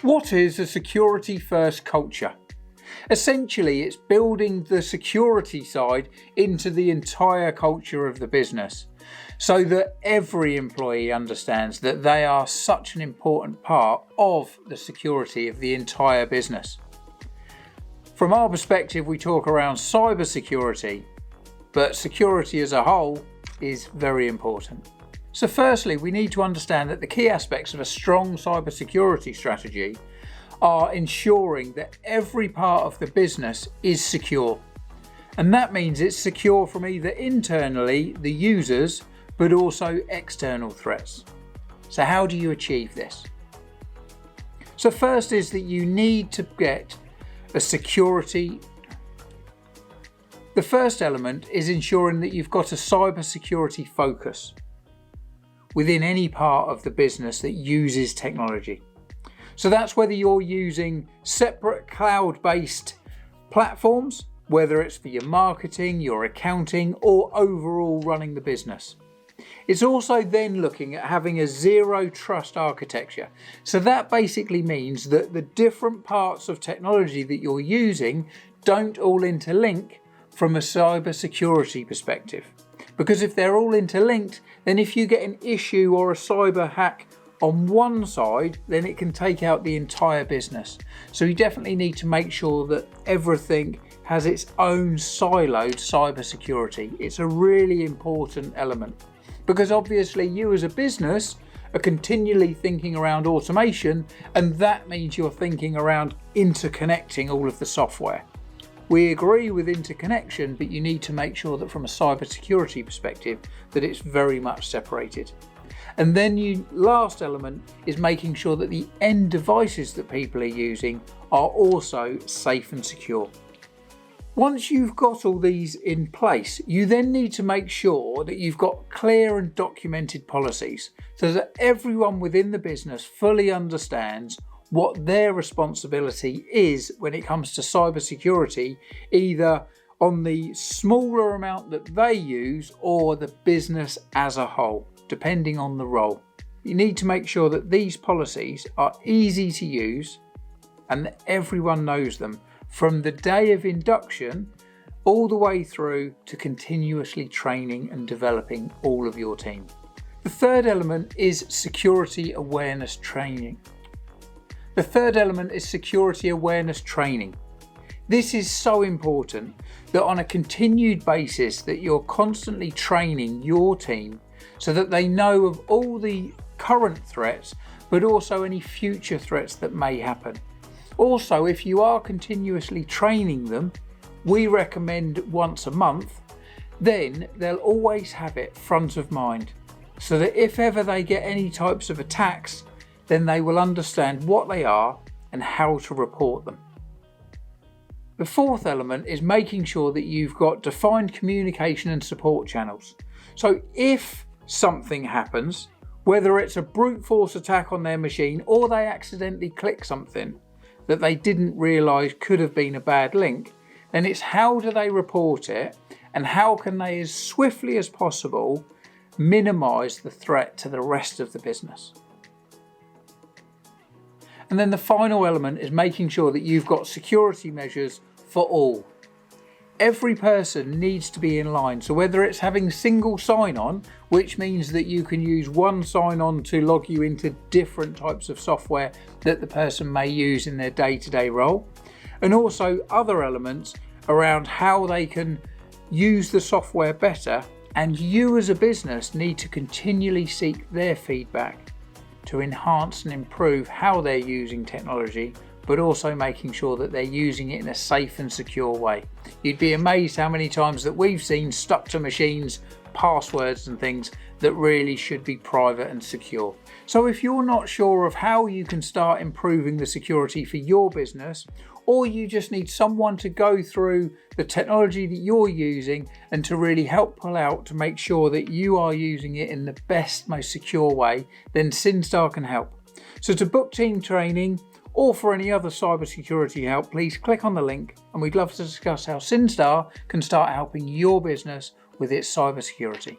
What is a security-first culture? Essentially, it's building the security side into the entire culture of the business so that every employee understands that they are such an important part of the security of the entire business. From our perspective, we talk around cybersecurity, but security as a whole is very important. So firstly, we need to understand that the key aspects of a strong cybersecurity strategy are ensuring that every part of the business is secure. And that means it's secure from either internally, the users, but also external threats. So how do you achieve this? So first is that you need to get a security. The first element is ensuring that you've got a cybersecurity focus within any part of the business that uses technology. So that's whether you're using separate cloud-based platforms, whether it's for your marketing, your accounting, or overall running the business. It's also then looking at having a zero trust architecture. So that basically means that the different parts of technology that you're using don't all interlink from a cybersecurity perspective. Because if they're all interlinked, then if you get an issue or a cyber hack on one side, then it can take out the entire business. So you definitely need to make sure that everything has its own siloed cybersecurity. It's a really important element because obviously you as a business are continually thinking around automation, and that means you're thinking around interconnecting all of the software. We agree with interconnection, but you need to make sure that from a cybersecurity perspective that it's very much separated. And then last element is making sure that the end devices that people are using are also safe and secure. Once you've got all these in place, you then need to make sure that you've got clear and documented policies so that everyone within the business fully understands what their responsibility is when it comes to cybersecurity, either on the smaller amount that they use or the business as a whole, depending on the role. You need to make sure that these policies are easy to use and that everyone knows them from the day of induction all the way through to continuously training and developing all of your team. The third element is security awareness training. This is so important that on a continued basis that you're constantly training your team so that they know of all the current threats, but also any future threats that may happen. Also, if you are continuously training them, we recommend once a month, then they'll always have it front of mind so that if ever they get any types of attacks, then they will understand what they are and how to report them. The fourth element is making sure that you've got defined communication and support channels. So if something happens, whether it's a brute force attack on their machine or they accidentally click something that they didn't realise could have been a bad link, then it's how do they report it and how can they as swiftly as possible minimise the threat to the rest of the business. And then the final element is making sure that you've got security measures for all. Every person needs to be in line. So whether it's having single sign-on, which means that you can use one sign-on to log you into different types of software that the person may use in their day-to-day role, and also other elements around how they can use the software better, and you as a business need to continually seek their feedback to enhance and improve how they're using technology, but also making sure that they're using it in a safe and secure way. You'd be amazed how many times that we've seen stuck to machines, passwords and things that really should be private and secure. So if you're not sure of how you can start improving the security for your business, or you just need someone to go through the technology that you're using and to really help pull out to make sure that you are using it in the best, most secure way, then Syn-Star can help. So to book team training or for any other cybersecurity help, please click on the link and we'd love to discuss how Syn-Star can start helping your business with its cybersecurity.